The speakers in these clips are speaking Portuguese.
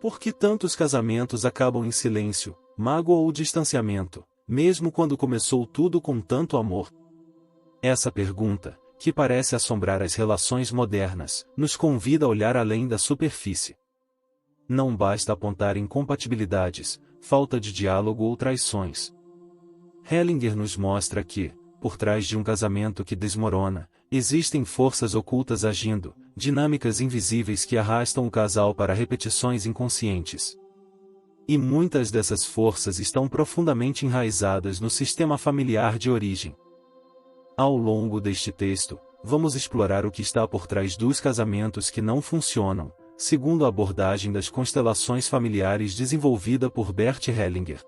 Por que tantos casamentos acabam em silêncio, mágoa ou distanciamento, mesmo quando começou tudo com tanto amor? Essa pergunta, que parece assombrar as relações modernas, nos convida a olhar além da superfície. Não basta apontar incompatibilidades, falta de diálogo ou traições. Hellinger nos mostra que, por trás de um casamento que desmorona, existem forças ocultas agindo, dinâmicas invisíveis que arrastam o casal para repetições inconscientes. E muitas dessas forças estão profundamente enraizadas no sistema familiar de origem. Ao longo deste texto, vamos explorar o que está por trás dos casamentos que não funcionam, segundo a abordagem das constelações familiares desenvolvida por Bert Hellinger.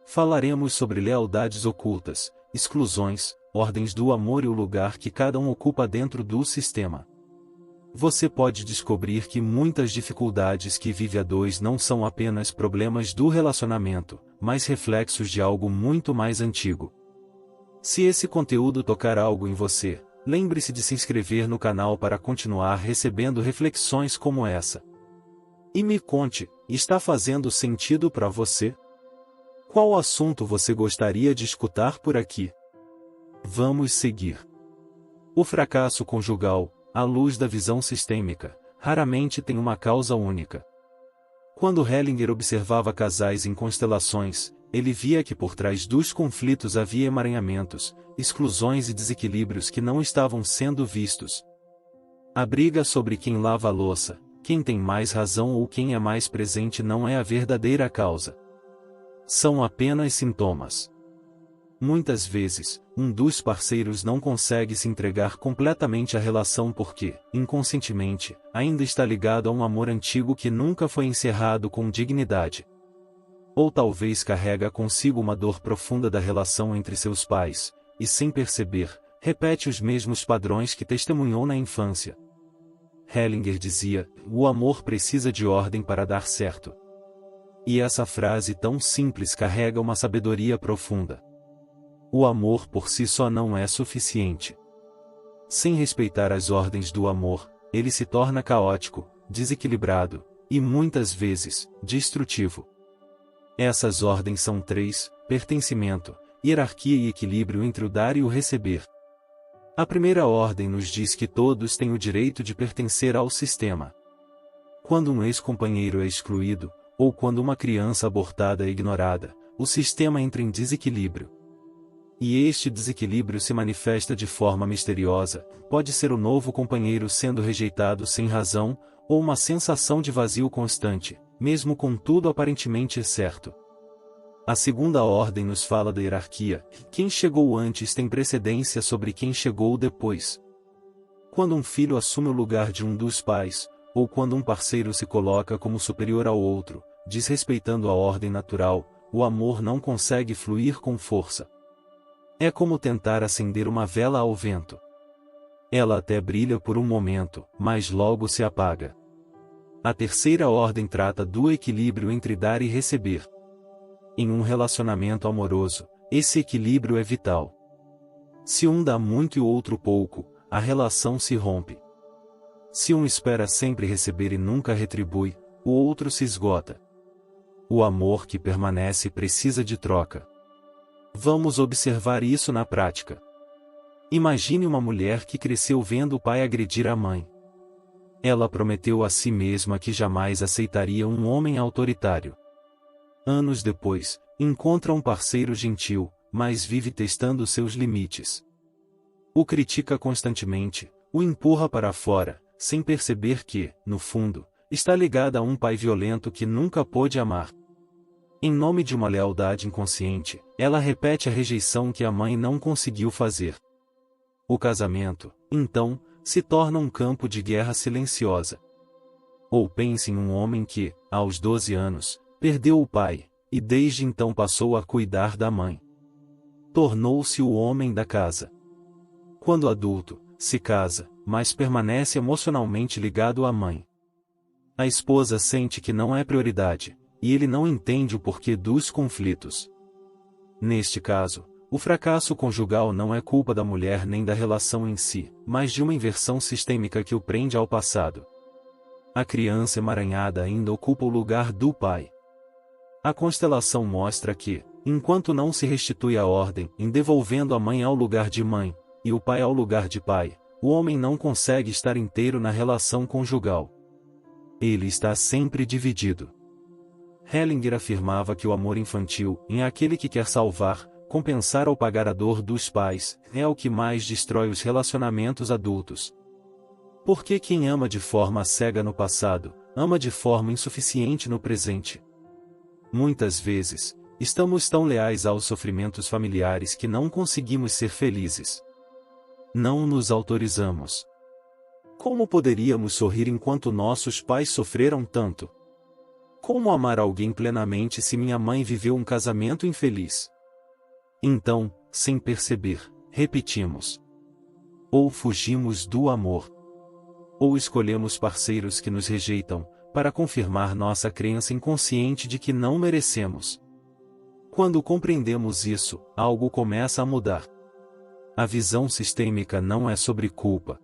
Falaremos sobre lealdades ocultas, exclusões, ordens do amor e o lugar que cada um ocupa dentro do sistema. Você pode descobrir que muitas dificuldades que vive a dois não são apenas problemas do relacionamento, mas reflexos de algo muito mais antigo. Se esse conteúdo tocar algo em você, lembre-se de se inscrever no canal para continuar recebendo reflexões como essa. E me conte, está fazendo sentido para você? Qual assunto você gostaria de escutar por aqui? Vamos seguir. O fracasso conjugal, à luz da visão sistêmica, raramente tem uma causa única. Quando Hellinger observava casais em constelações, ele via que por trás dos conflitos havia emaranhamentos, exclusões e desequilíbrios que não estavam sendo vistos. A briga sobre quem lava a louça, quem tem mais razão ou quem é mais presente não é a verdadeira causa. São apenas sintomas. Muitas vezes, um dos parceiros não consegue se entregar completamente à relação porque, inconscientemente, ainda está ligado a um amor antigo que nunca foi encerrado com dignidade. Ou talvez carrega consigo uma dor profunda da relação entre seus pais, e sem perceber, repete os mesmos padrões que testemunhou na infância. Hellinger dizia, o amor precisa de ordem para dar certo. E essa frase tão simples carrega uma sabedoria profunda. O amor por si só não é suficiente. Sem respeitar as ordens do amor, ele se torna caótico, desequilibrado, e muitas vezes, destrutivo. Essas ordens são três: pertencimento, hierarquia e equilíbrio entre o dar e o receber. A primeira ordem nos diz que todos têm o direito de pertencer ao sistema. Quando um ex-companheiro é excluído, ou quando uma criança abortada é ignorada, o sistema entra em desequilíbrio. E este desequilíbrio se manifesta de forma misteriosa, pode ser o novo companheiro sendo rejeitado sem razão, ou uma sensação de vazio constante, mesmo com tudo aparentemente certo. A segunda ordem nos fala da hierarquia: quem chegou antes tem precedência sobre quem chegou depois. Quando um filho assume o lugar de um dos pais, ou quando um parceiro se coloca como superior ao outro, desrespeitando a ordem natural, o amor não consegue fluir com força. É como tentar acender uma vela ao vento. Ela até brilha por um momento, mas logo se apaga. A terceira ordem trata do equilíbrio entre dar e receber. Em um relacionamento amoroso, esse equilíbrio é vital. Se um dá muito e o outro pouco, a relação se rompe. Se um espera sempre receber e nunca retribui, o outro se esgota. O amor que permanece precisa de troca. Vamos observar isso na prática. Imagine uma mulher que cresceu vendo o pai agredir a mãe. Ela prometeu a si mesma que jamais aceitaria um homem autoritário. Anos depois, encontra um parceiro gentil, mas vive testando seus limites. O critica constantemente, o empurra para fora, sem perceber que, no fundo, está ligada a um pai violento que nunca pôde amar. Em nome de uma lealdade inconsciente, ela repete a rejeição que a mãe não conseguiu fazer. O casamento, então, se torna um campo de guerra silenciosa. Ou pense em um homem que, aos 12 anos, perdeu o pai, e desde então passou a cuidar da mãe. Tornou-se o homem da casa. Quando adulto, se casa, mas permanece emocionalmente ligado à mãe. A esposa sente que não é prioridade, e ele não entende o porquê dos conflitos. Neste caso, o fracasso conjugal não é culpa da mulher nem da relação em si, mas de uma inversão sistêmica que o prende ao passado. A criança emaranhada ainda ocupa o lugar do pai. A constelação mostra que, enquanto não se restitui a ordem em devolvendo a mãe ao lugar de mãe, e o pai ao lugar de pai, o homem não consegue estar inteiro na relação conjugal. Ele está sempre dividido. Hellinger afirmava que o amor infantil, em aquele que quer salvar, compensar ou pagar a dor dos pais, é o que mais destrói os relacionamentos adultos. Porque quem ama de forma cega no passado, ama de forma insuficiente no presente. Muitas vezes, estamos tão leais aos sofrimentos familiares que não conseguimos ser felizes. Não nos autorizamos. Como poderíamos sorrir enquanto nossos pais sofreram tanto? Como amar alguém plenamente se minha mãe viveu um casamento infeliz? Então, sem perceber, repetimos. Ou fugimos do amor. Ou escolhemos parceiros que nos rejeitam, para confirmar nossa crença inconsciente de que não merecemos. Quando compreendemos isso, algo começa a mudar. A visão sistêmica não é sobre culpa.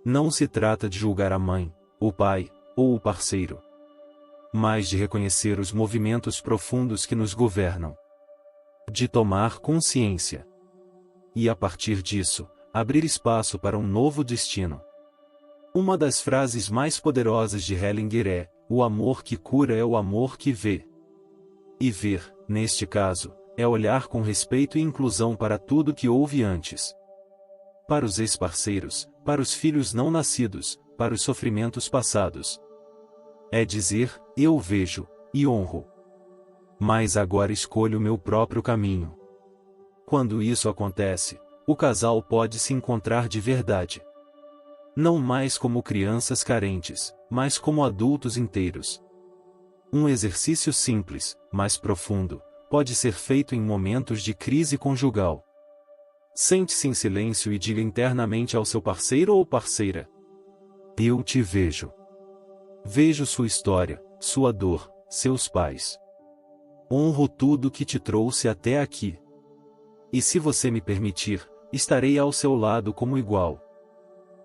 Não se trata de julgar a mãe, o pai, ou o parceiro. Mas de reconhecer os movimentos profundos que nos governam. De tomar consciência. E a partir disso, abrir espaço para um novo destino. Uma das frases mais poderosas de Hellinger é: o amor que cura é o amor que vê. E ver, neste caso, é olhar com respeito e inclusão para tudo que houve antes. Para os ex-parceiros, para os filhos não nascidos, para os sofrimentos passados. É dizer: eu vejo, e honro. Mas agora escolho meu próprio caminho. Quando isso acontece, o casal pode se encontrar de verdade. Não mais como crianças carentes, mas como adultos inteiros. Um exercício simples, mas profundo, pode ser feito em momentos de crise conjugal. Sente-se em silêncio e diga internamente ao seu parceiro ou parceira: eu te vejo. Vejo sua história, sua dor, seus pais. Honro tudo que te trouxe até aqui. E se você me permitir, estarei ao seu lado como igual.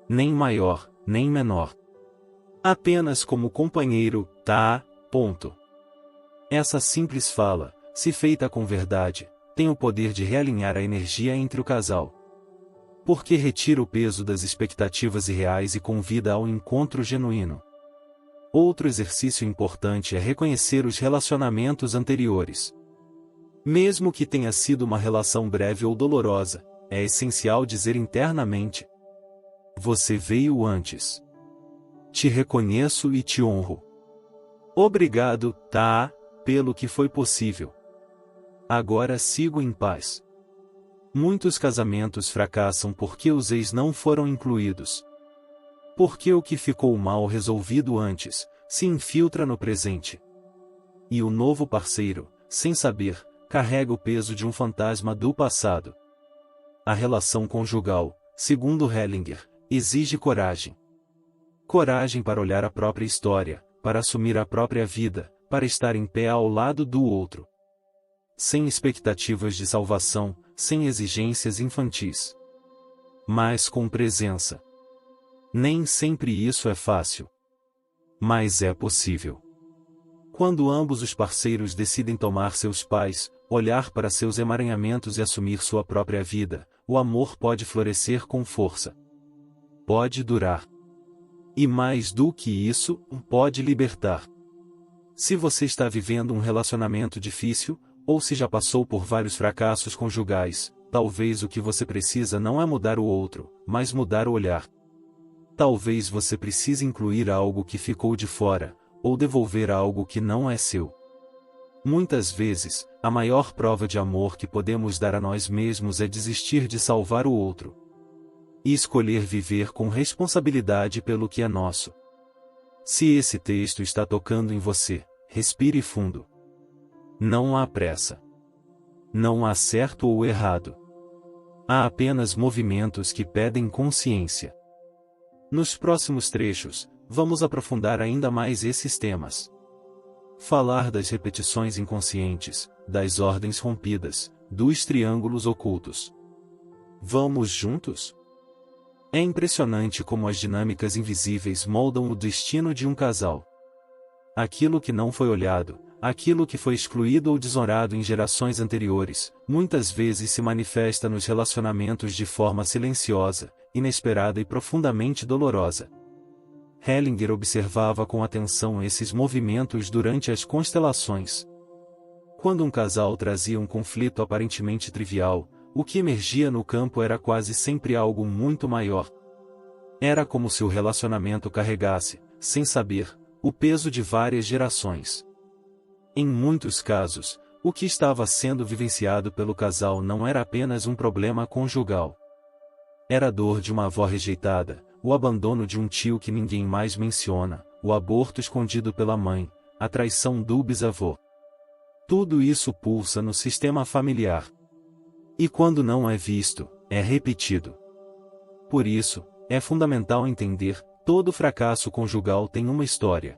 Nem maior, nem menor. Apenas como companheiro, tá? Ponto. Essa simples fala, se feita com verdade, tem o poder de realinhar a energia entre o casal. Porque retira o peso das expectativas irreais e convida ao encontro genuíno. Outro exercício importante é reconhecer os relacionamentos anteriores. Mesmo que tenha sido uma relação breve ou dolorosa, é essencial dizer internamente: você veio antes. Te reconheço e te honro. Obrigado, tá, pelo que foi possível. Agora sigo em paz. Muitos casamentos fracassam porque os ex não foram incluídos. Porque o que ficou mal resolvido antes, se infiltra no presente. E o novo parceiro, sem saber, carrega o peso de um fantasma do passado. A relação conjugal, segundo Hellinger, exige coragem. Coragem para olhar a própria história, para assumir a própria vida, para estar em pé ao lado do outro. Sem expectativas de salvação, sem exigências infantis. Mas com presença. Nem sempre isso é fácil. Mas é possível. Quando ambos os parceiros decidem tomar seus pais, olhar para seus emaranhamentos e assumir sua própria vida, o amor pode florescer com força. Pode durar. E mais do que isso, pode libertar. Se você está vivendo um relacionamento difícil, ou se já passou por vários fracassos conjugais, talvez o que você precisa não é mudar o outro, mas mudar o olhar. Talvez você precise incluir algo que ficou de fora, ou devolver algo que não é seu. Muitas vezes, a maior prova de amor que podemos dar a nós mesmos é desistir de salvar o outro. E escolher viver com responsabilidade pelo que é nosso. Se esse texto está tocando em você, respire fundo. Não há pressa. Não há certo ou errado. Há apenas movimentos que pedem consciência. Nos próximos trechos, vamos aprofundar ainda mais esses temas. Falar das repetições inconscientes, das ordens rompidas, dos triângulos ocultos. Vamos juntos? É impressionante como as dinâmicas invisíveis moldam o destino de um casal. Aquilo que não foi olhado, aquilo que foi excluído ou desonrado em gerações anteriores, muitas vezes se manifesta nos relacionamentos de forma silenciosa, inesperada e profundamente dolorosa. Hellinger observava com atenção esses movimentos durante as constelações. Quando um casal trazia um conflito aparentemente trivial, o que emergia no campo era quase sempre algo muito maior. Era como se o relacionamento carregasse, sem saber, o peso de várias gerações. Em muitos casos, o que estava sendo vivenciado pelo casal não era apenas um problema conjugal. Era a dor de uma avó rejeitada, o abandono de um tio que ninguém mais menciona, o aborto escondido pela mãe, a traição do bisavô. Tudo isso pulsa no sistema familiar. E quando não é visto, é repetido. Por isso, é fundamental entender: todo fracasso conjugal tem uma história.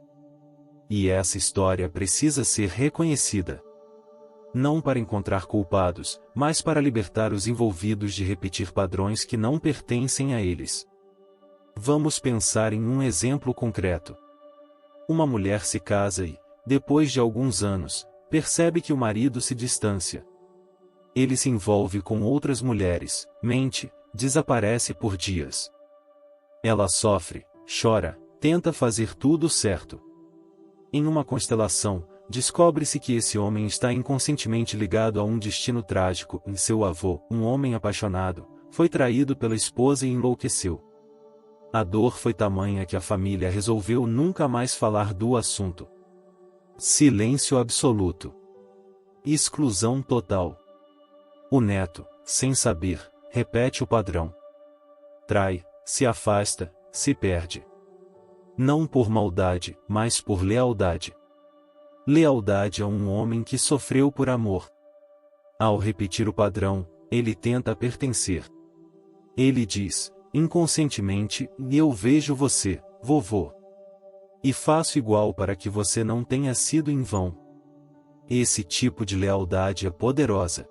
E essa história precisa ser reconhecida. Não para encontrar culpados, mas para libertar os envolvidos de repetir padrões que não pertencem a eles. Vamos pensar em um exemplo concreto. Uma mulher se casa e, depois de alguns anos, percebe que o marido se distancia. Ele se envolve com outras mulheres, mente, desaparece por dias. Ela sofre, chora, tenta fazer tudo certo. Em uma constelação, descobre-se que esse homem está inconscientemente ligado a um destino trágico, e seu avô, um homem apaixonado, foi traído pela esposa e enlouqueceu. A dor foi tamanha que a família resolveu nunca mais falar do assunto. Silêncio absoluto. Exclusão total. O neto, sem saber, repete o padrão. Trai, se afasta, se perde. Não por maldade, mas por lealdade. Lealdade a um homem que sofreu por amor. Ao repetir o padrão, ele tenta pertencer. Ele diz, inconscientemente: eu vejo você, vovô. E faço igual para que você não tenha sido em vão. Esse tipo de lealdade é poderosa.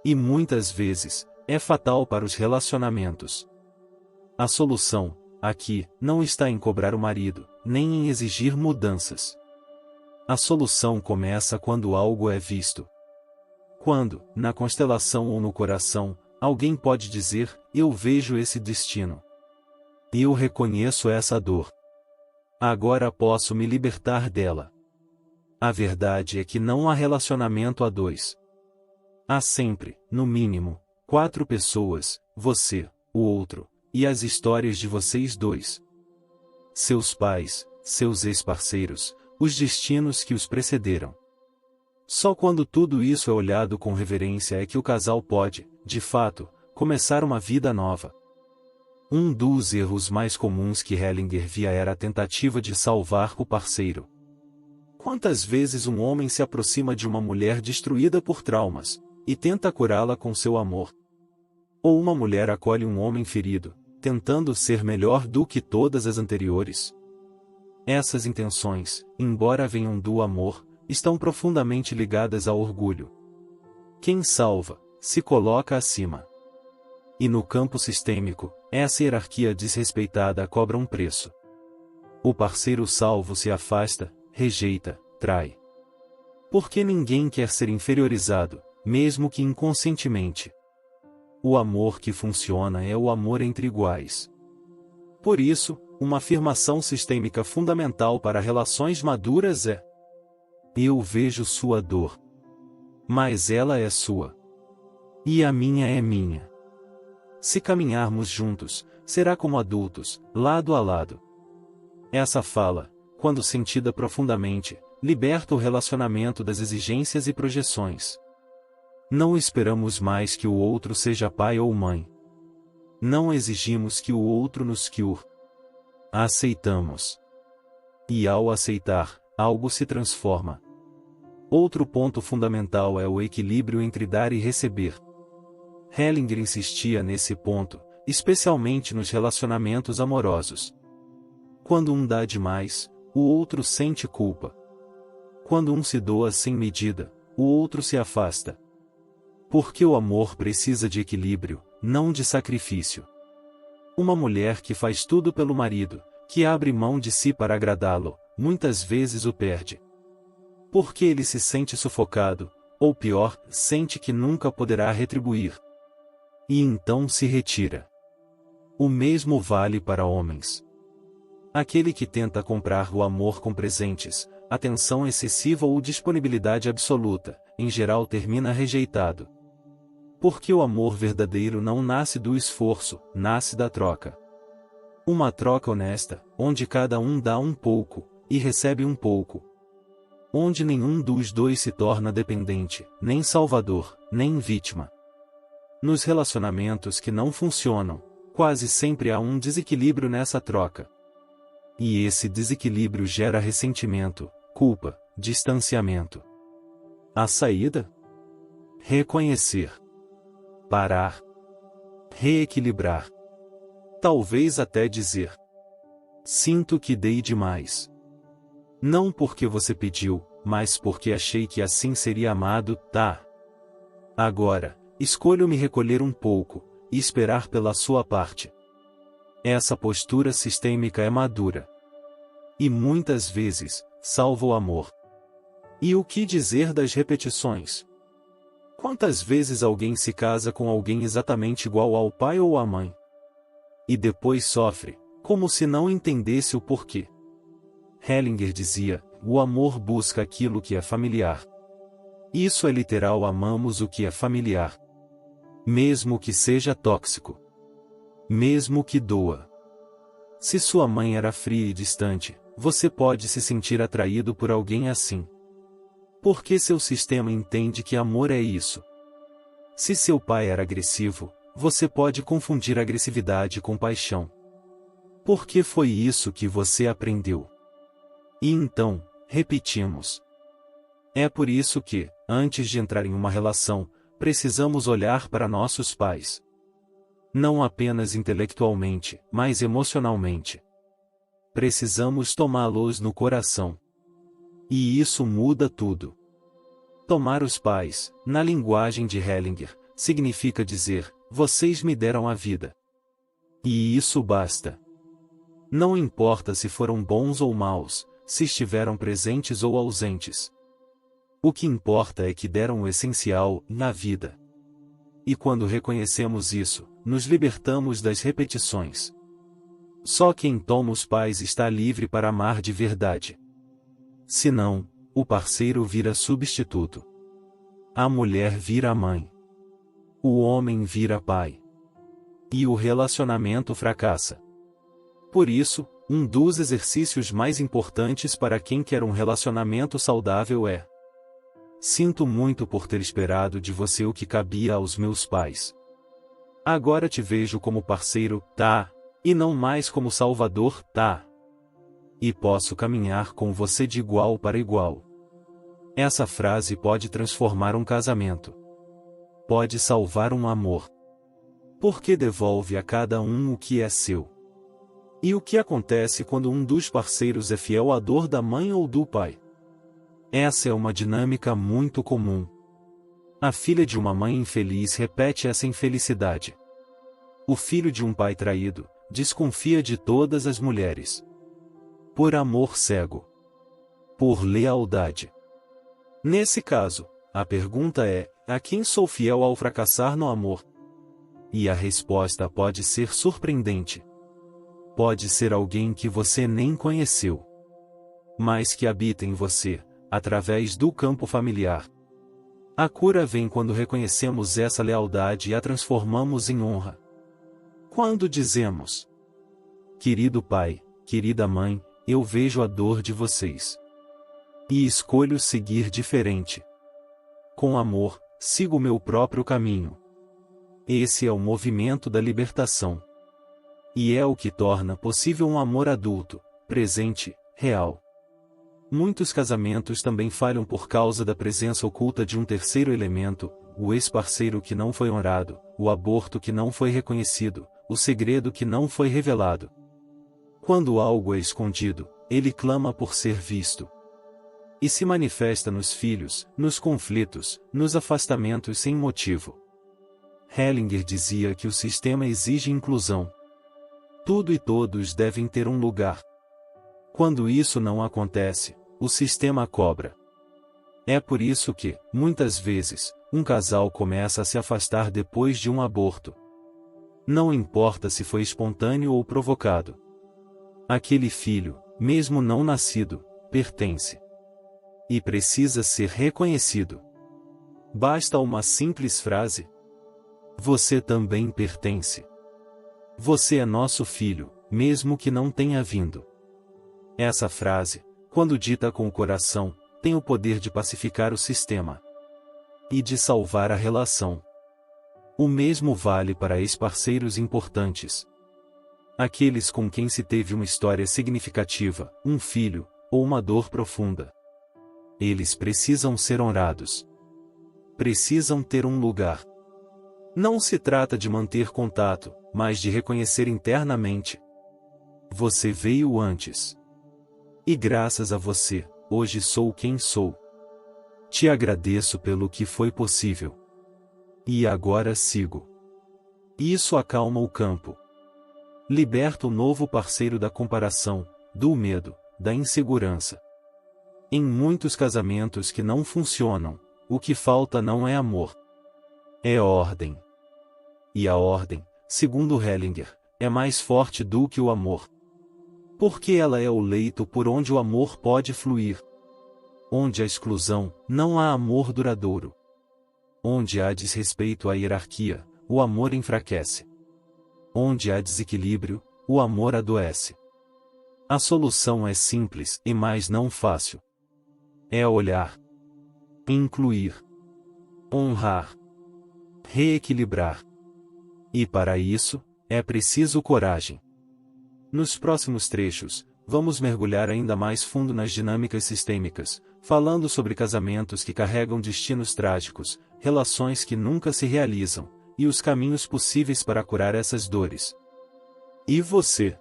E muitas vezes, é fatal para os relacionamentos. A solução, aqui, não está em cobrar o marido, nem em exigir mudanças. A solução começa quando algo é visto. Quando, na constelação ou no coração, alguém pode dizer: eu vejo esse destino. Eu reconheço essa dor. Agora posso me libertar dela. A verdade é que não há relacionamento a dois. Há sempre, no mínimo, 4 pessoas: você, o outro, e as histórias de vocês dois. Seus pais, seus ex-parceiros, os destinos que os precederam. Só quando tudo isso é olhado com reverência é que o casal pode, de fato, começar uma vida nova. Um dos erros mais comuns que Hellinger via era a tentativa de salvar o parceiro. Quantas vezes um homem se aproxima de uma mulher destruída por traumas e tenta curá-la com seu amor? Ou uma mulher acolhe um homem ferido, tentando ser melhor do que todas as anteriores? Essas intenções, embora venham do amor, estão profundamente ligadas ao orgulho. Quem salva, se coloca acima. E no campo sistêmico, essa hierarquia desrespeitada cobra um preço. O parceiro salvo se afasta, rejeita, trai. Porque ninguém quer ser inferiorizado, mesmo que inconscientemente. O amor que funciona é o amor entre iguais. Por isso, uma afirmação sistêmica fundamental para relações maduras é: eu vejo sua dor. Mas ela é sua. E a minha é minha. Se caminharmos juntos, será como adultos, lado a lado. Essa fala, quando sentida profundamente, liberta o relacionamento das exigências e projeções. Não esperamos mais que o outro seja pai ou mãe. Não exigimos que o outro nos cure. Aceitamos. E ao aceitar, algo se transforma. Outro ponto fundamental é o equilíbrio entre dar e receber. Hellinger insistia nesse ponto, especialmente nos relacionamentos amorosos. Quando um dá demais, o outro sente culpa. Quando um se doa sem medida, o outro se afasta. Porque o amor precisa de equilíbrio, não de sacrifício. Uma mulher que faz tudo pelo marido, que abre mão de si para agradá-lo, muitas vezes o perde. Porque ele se sente sufocado, ou pior, sente que nunca poderá retribuir. E então se retira. O mesmo vale para homens. Aquele que tenta comprar o amor com presentes, atenção excessiva ou disponibilidade absoluta, em geral termina rejeitado. Porque o amor verdadeiro não nasce do esforço, nasce da troca. Uma troca honesta, onde cada um dá um pouco, e recebe um pouco. Onde nenhum dos dois se torna dependente, nem salvador, nem vítima. Nos relacionamentos que não funcionam, quase sempre há um desequilíbrio nessa troca. E esse desequilíbrio gera ressentimento, culpa, distanciamento. A saída? Reconhecer. Parar. Reequilibrar. Talvez até dizer: sinto que dei demais. Não porque você pediu, mas porque achei que assim seria amado, tá? Agora, escolho me recolher um pouco, e esperar pela sua parte. Essa postura sistêmica é madura. E muitas vezes, salva o amor. E o que dizer das repetições? Quantas vezes alguém se casa com alguém exatamente igual ao pai ou à mãe? E depois sofre, como se não entendesse o porquê. Hellinger dizia: o amor busca aquilo que é familiar. Isso é literal, amamos o que é familiar. Mesmo que seja tóxico. Mesmo que doa. Se sua mãe era fria e distante, você pode se sentir atraído por alguém assim. Porque seu sistema entende que amor é isso. Se seu pai era agressivo, você pode confundir agressividade com paixão. Porque foi isso que você aprendeu. E então, repetimos. É por isso que, antes de entrar em uma relação, precisamos olhar para nossos pais. Não apenas intelectualmente, mas emocionalmente. Precisamos tomá-los no coração. E isso muda tudo. Tomar os pais, na linguagem de Hellinger, significa dizer: vocês me deram a vida. E isso basta. Não importa se foram bons ou maus, se estiveram presentes ou ausentes. O que importa é que deram o essencial, na vida. E quando reconhecemos isso, nos libertamos das repetições. Só quem toma os pais está livre para amar de verdade. Senão, o parceiro vira substituto. A mulher vira mãe. O homem vira pai. E o relacionamento fracassa. Por isso, um dos exercícios mais importantes para quem quer um relacionamento saudável é: sinto muito por ter esperado de você o que cabia aos meus pais. Agora te vejo como parceiro, tá? E não mais como salvador, tá? E posso caminhar com você de igual para igual. Essa frase pode transformar um casamento. Pode salvar um amor. Porque devolve a cada um o que é seu. E o que acontece quando um dos parceiros é fiel à dor da mãe ou do pai? Essa é uma dinâmica muito comum. A filha de uma mãe infeliz repete essa infelicidade. O filho de um pai traído desconfia de todas as mulheres. Por amor cego. Por lealdade. Nesse caso, a pergunta é: a quem sou fiel ao fracassar no amor? E a resposta pode ser surpreendente. Pode ser alguém que você nem conheceu, mas que habita em você, através do campo familiar. A cura vem quando reconhecemos essa lealdade e a transformamos em honra. Quando dizemos: querido pai, querida mãe, eu vejo a dor de vocês. E escolho seguir diferente. Com amor, sigo meu próprio caminho. Esse é o movimento da libertação. E é o que torna possível um amor adulto, presente, real. Muitos casamentos também falham por causa da presença oculta de um terceiro elemento, o ex-parceiro que não foi honrado, o aborto que não foi reconhecido, o segredo que não foi revelado. Quando algo é escondido, ele clama por ser visto. E se manifesta nos filhos, nos conflitos, nos afastamentos sem motivo. Hellinger dizia que o sistema exige inclusão. Tudo e todos devem ter um lugar. Quando isso não acontece, o sistema cobra. É por isso que, muitas vezes, um casal começa a se afastar depois de um aborto. Não importa se foi espontâneo ou provocado. Aquele filho, mesmo não nascido, pertence. E precisa ser reconhecido. Basta uma simples frase: você também pertence. Você é nosso filho, mesmo que não tenha vindo. Essa frase, quando dita com o coração, tem o poder de pacificar o sistema e de salvar a relação. O mesmo vale para ex-parceiros importantes. Aqueles com quem se teve uma história significativa, um filho, ou uma dor profunda. Eles precisam ser honrados. Precisam ter um lugar. Não se trata de manter contato, mas de reconhecer internamente: você veio antes. E graças a você, hoje sou quem sou. Te agradeço pelo que foi possível. E agora sigo. Isso acalma o campo. Liberta o novo parceiro da comparação, do medo, da insegurança. Em muitos casamentos que não funcionam, o que falta não é amor. É ordem. E a ordem, segundo Hellinger, é mais forte do que o amor. Porque ela é o leito por onde o amor pode fluir. Onde há exclusão, não há amor duradouro. Onde há desrespeito à hierarquia, o amor enfraquece. Onde há desequilíbrio, o amor adoece. A solução é simples e mais não fácil. É olhar, incluir, honrar, reequilibrar. E para isso, é preciso coragem. Nos próximos trechos, vamos mergulhar ainda mais fundo nas dinâmicas sistêmicas, falando sobre casamentos que carregam destinos trágicos, relações que nunca se realizam, e os caminhos possíveis para curar essas dores. E você?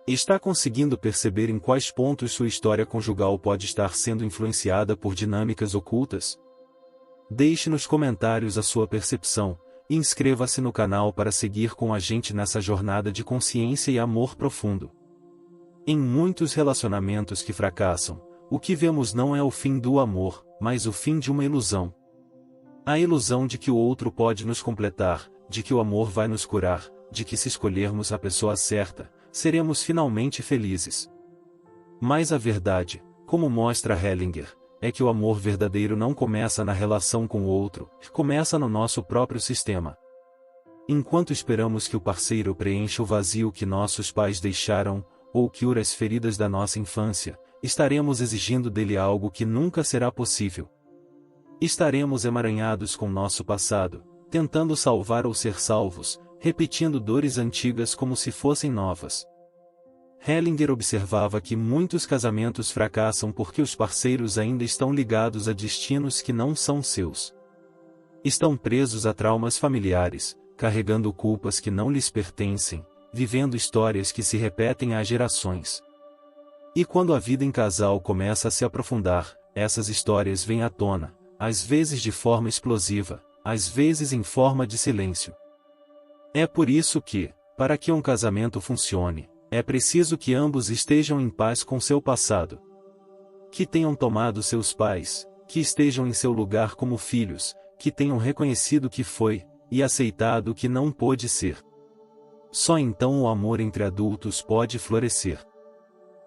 Está conseguindo perceber em quais pontos sua história conjugal pode estar sendo influenciada por dinâmicas ocultas? Deixe nos comentários a sua percepção, e inscreva-se no canal para seguir com a gente nessa jornada de consciência e amor profundo. Em muitos relacionamentos que fracassam, o que vemos não é o fim do amor, mas o fim de uma ilusão. A ilusão de que o outro pode nos completar, de que o amor vai nos curar, de que se escolhermos a pessoa certa, seremos finalmente felizes. Mas a verdade, como mostra Hellinger, é que o amor verdadeiro não começa na relação com o outro, começa no nosso próprio sistema. Enquanto esperamos que o parceiro preencha o vazio que nossos pais deixaram, ou cure as feridas da nossa infância, estaremos exigindo dele algo que nunca será possível. Estaremos emaranhados com nosso passado, tentando salvar ou ser salvos, repetindo dores antigas como se fossem novas. Hellinger observava que muitos casamentos fracassam porque os parceiros ainda estão ligados a destinos que não são seus. Estão presos a traumas familiares, carregando culpas que não lhes pertencem, vivendo histórias que se repetem há gerações. E quando a vida em casal começa a se aprofundar, essas histórias vêm à tona, às vezes de forma explosiva, às vezes em forma de silêncio. É por isso que, para que um casamento funcione, é preciso que ambos estejam em paz com seu passado. Que tenham tomado seus pais, que estejam em seu lugar como filhos, que tenham reconhecido o que foi, e aceitado o que não pôde ser. Só então o amor entre adultos pode florescer.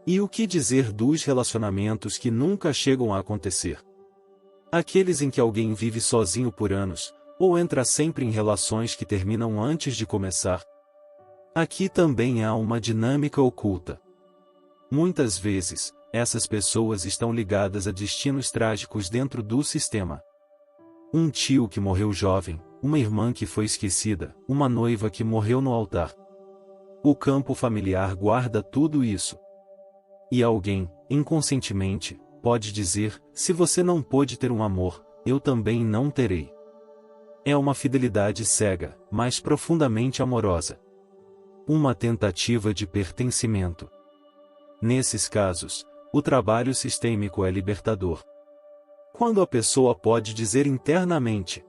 E o que dizer dos relacionamentos que nunca chegam a acontecer? Aqueles em que alguém vive sozinho por anos, ou entra sempre em relações que terminam antes de começar. Aqui também há uma dinâmica oculta. Muitas vezes, essas pessoas estão ligadas a destinos trágicos dentro do sistema. Um tio que morreu jovem, uma irmã que foi esquecida, uma noiva que morreu no altar. O campo familiar guarda tudo isso. E alguém, inconscientemente, pode dizer: se você não pôde ter um amor, eu também não terei. É uma fidelidade cega, mas profundamente amorosa. Uma tentativa de pertencimento. Nesses casos, o trabalho sistêmico é libertador. Quando a pessoa pode dizer internamente: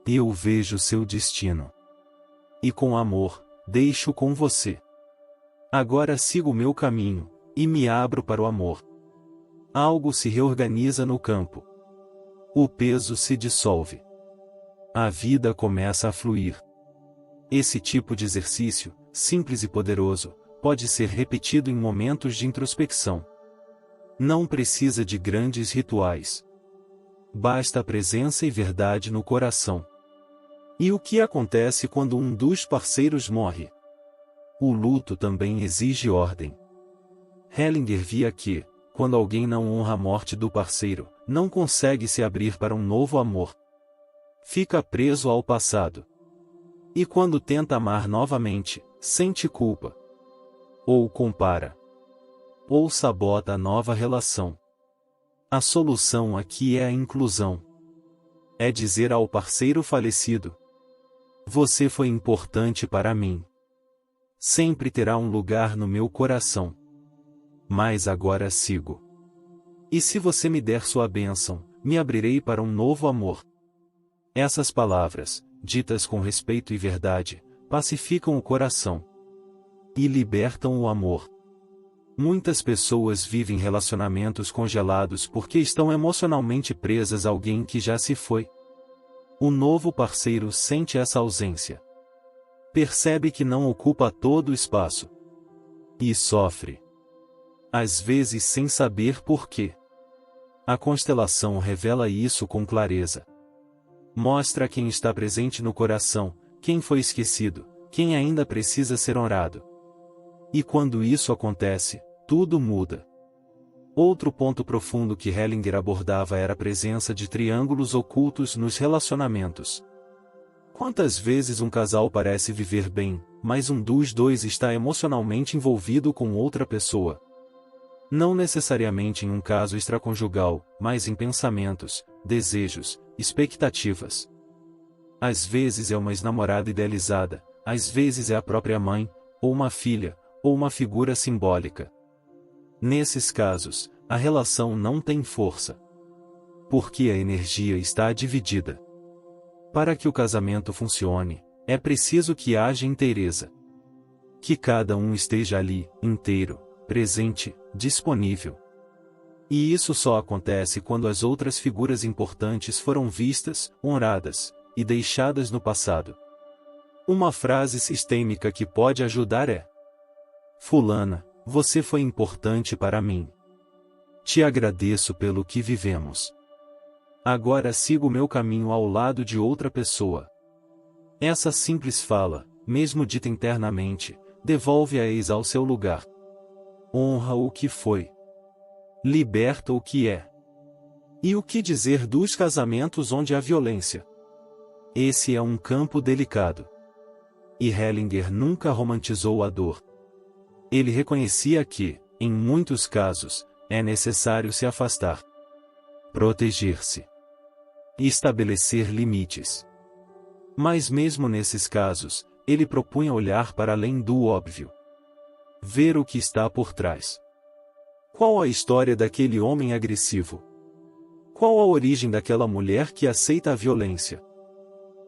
eu vejo seu destino. E com amor, deixo com você. Agora sigo o meu caminho, e me abro para o amor. Algo se reorganiza no campo. O peso se dissolve. A vida começa a fluir. Esse tipo de exercício, simples e poderoso, pode ser repetido em momentos de introspecção. Não precisa de grandes rituais. Basta a presença e verdade no coração. E o que acontece quando um dos parceiros morre? O luto também exige ordem. Hellinger via que, quando alguém não honra a morte do parceiro, não consegue se abrir para um novo amor. Fica preso ao passado. E quando tenta amar novamente, sente culpa. Ou compara. Ou sabota a nova relação. A solução aqui é a inclusão. É dizer ao parceiro falecido: você foi importante para mim. Sempre terá um lugar no meu coração. Mas agora sigo. E se você me der sua bênção, me abrirei para um novo amor. Essas palavras, ditas com respeito e verdade, pacificam o coração. E libertam o amor. Muitas pessoas vivem relacionamentos congelados porque estão emocionalmente presas a alguém que já se foi. O novo parceiro sente essa ausência. Percebe que não ocupa todo o espaço. E sofre. Às vezes sem saber por quê. A constelação revela isso com clareza. Mostra quem está presente no coração, quem foi esquecido, quem ainda precisa ser honrado. E quando isso acontece, tudo muda. Outro ponto profundo que Hellinger abordava era a presença de triângulos ocultos nos relacionamentos. Quantas vezes um casal parece viver bem, mas um dos dois está emocionalmente envolvido com outra pessoa? Não necessariamente em um caso extraconjugal, mas em pensamentos, desejos, expectativas. Às vezes é uma ex-namorada idealizada, às vezes é a própria mãe, ou uma filha, ou uma figura simbólica. Nesses casos, a relação não tem força. Porque a energia está dividida. Para que o casamento funcione, é preciso que haja inteireza. Que cada um esteja ali, inteiro, presente, disponível. E isso só acontece quando as outras figuras importantes foram vistas, honradas, e deixadas no passado. Uma frase sistêmica que pode ajudar é: Fulana, você foi importante para mim. Te agradeço pelo que vivemos. Agora sigo meu caminho ao lado de outra pessoa. Essa simples fala, mesmo dita internamente, devolve a ex ao seu lugar. Honra o que foi. Liberta o que é. E o que dizer dos casamentos onde há violência? Esse é um campo delicado. E Hellinger nunca romantizou a dor. Ele reconhecia que, em muitos casos, é necessário se afastar, proteger-se e estabelecer limites. Mas mesmo nesses casos, ele propunha olhar para além do óbvio. Ver o que está por trás. Qual a história daquele homem agressivo? Qual a origem daquela mulher que aceita a violência?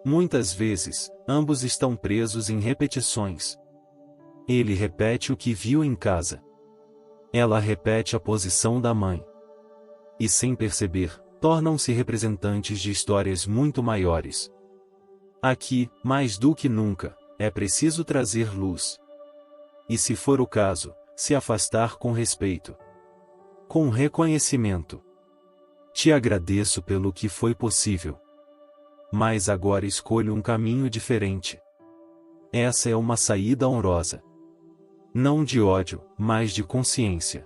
Muitas vezes, ambos estão presos em repetições. Ele repete o que viu em casa. Ela repete a posição da mãe. E sem perceber, tornam-se representantes de histórias muito maiores. Aqui, mais do que nunca, é preciso trazer luz. E se for o caso, se afastar com respeito. Com reconhecimento. Te agradeço pelo que foi possível. Mas agora escolho um caminho diferente. Essa é uma saída honrosa. Não de ódio, mas de consciência.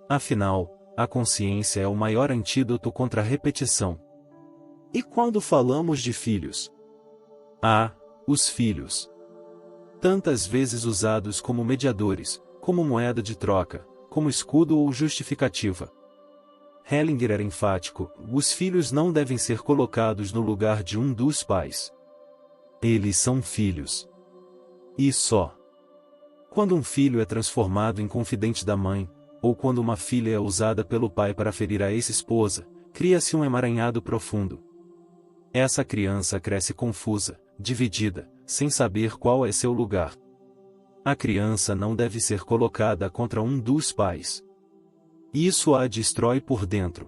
Afinal, a consciência é o maior antídoto contra a repetição. E quando falamos de filhos? Ah, os filhos. Tantas vezes usados como mediadores, como moeda de troca, como escudo ou justificativa. Hellinger era enfático: os filhos não devem ser colocados no lugar de um dos pais. Eles são filhos. E só. Quando um filho é transformado em confidente da mãe, ou quando uma filha é usada pelo pai para ferir a ex-esposa, cria-se um emaranhado profundo. Essa criança cresce confusa, dividida, sem saber qual é seu lugar. A criança não deve ser colocada contra um dos pais. Isso a destrói por dentro.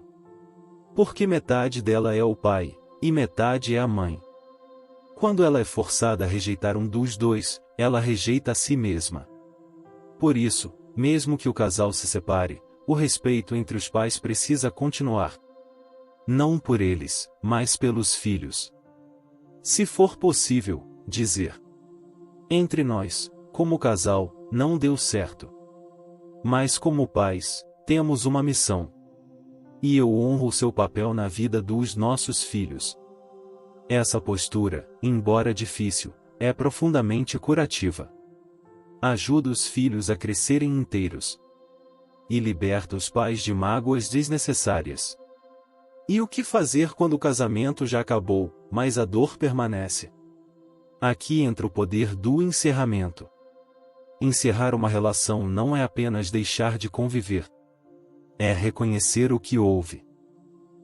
Porque metade dela é o pai, e metade é a mãe. Quando ela é forçada a rejeitar um dos dois, ela rejeita a si mesma. Por isso, mesmo que o casal se separe, o respeito entre os pais precisa continuar. Não por eles, mas pelos filhos. Se for possível, dizer: entre nós, como casal, não deu certo. Mas como pais, temos uma missão. E eu honro o seu papel na vida dos nossos filhos. Essa postura, embora difícil, é profundamente curativa. Ajuda os filhos a crescerem inteiros. E liberta os pais de mágoas desnecessárias. E o que fazer quando o casamento já acabou, mas a dor permanece? Aqui entra o poder do encerramento. Encerrar uma relação não é apenas deixar de conviver. É reconhecer o que houve.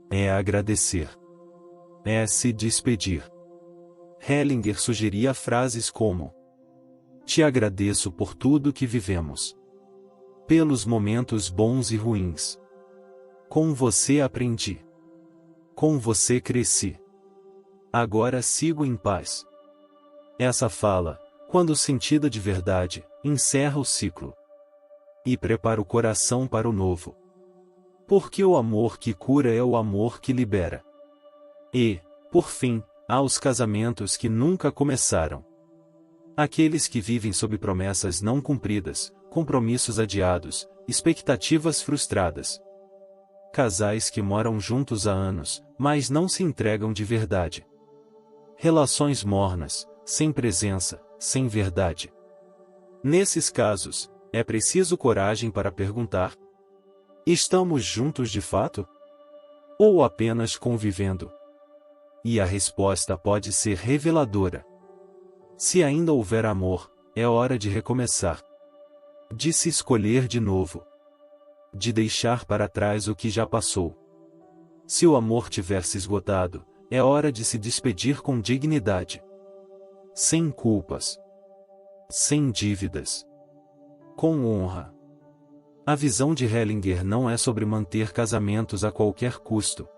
É agradecer. É se despedir. Hellinger sugeria frases como: te agradeço por tudo que vivemos. Pelos momentos bons e ruins. Com você aprendi. Com você cresci. Agora sigo em paz. Essa fala, quando sentida de verdade, encerra o ciclo. E prepara o coração para o novo. Porque o amor que cura é o amor que libera. E, por fim, há os casamentos que nunca começaram. Aqueles que vivem sob promessas não cumpridas, compromissos adiados, expectativas frustradas. Casais que moram juntos há anos, mas não se entregam de verdade. Relações mornas, sem presença, sem verdade. Nesses casos, é preciso coragem para perguntar: estamos juntos de fato? Ou apenas convivendo? E a resposta pode ser reveladora. Se ainda houver amor, é hora de recomeçar. De se escolher de novo. De deixar para trás o que já passou. Se o amor tiver se esgotado, é hora de se despedir com dignidade. Sem culpas. Sem dívidas. Com honra. A visão de Hellinger não é sobre manter casamentos a qualquer custo.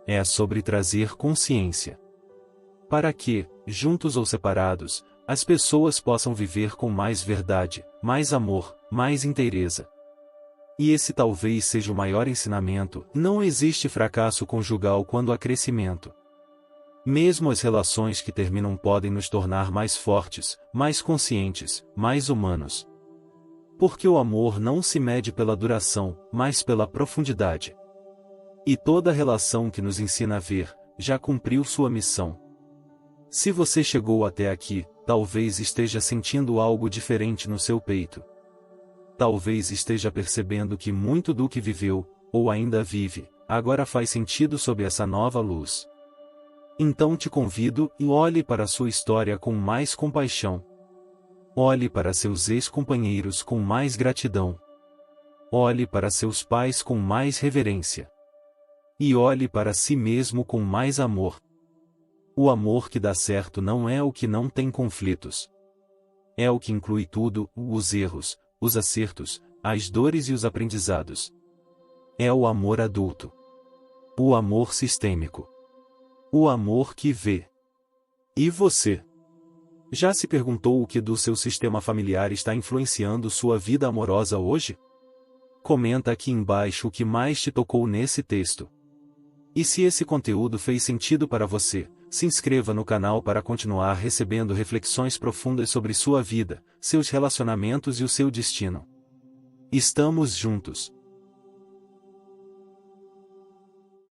É sobre trazer consciência. Para que, juntos ou separados, as pessoas possam viver com mais verdade, mais amor, mais inteireza. E esse talvez seja o maior ensinamento: não existe fracasso conjugal quando há crescimento. Mesmo as relações que terminam podem nos tornar mais fortes, mais conscientes, mais humanos. Porque o amor não se mede pela duração, mas pela profundidade. E toda relação que nos ensina a ver, já cumpriu sua missão. Se você chegou até aqui, talvez esteja sentindo algo diferente no seu peito. Talvez esteja percebendo que muito do que viveu, ou ainda vive, agora faz sentido sob essa nova luz. Então te convido e olhe para a sua história com mais compaixão. Olhe para seus ex-companheiros com mais gratidão. Olhe para seus pais com mais reverência. E olhe para si mesmo com mais amor. O amor que dá certo não é o que não tem conflitos. É o que inclui tudo, os erros, os acertos, as dores e os aprendizados. É o amor adulto. O amor sistêmico. O amor que vê. E você? Já se perguntou o que do seu sistema familiar está influenciando sua vida amorosa hoje? Comenta aqui embaixo o que mais te tocou nesse texto. E se esse conteúdo fez sentido para você, se inscreva no canal para continuar recebendo reflexões profundas sobre sua vida, seus relacionamentos e o seu destino. Estamos juntos.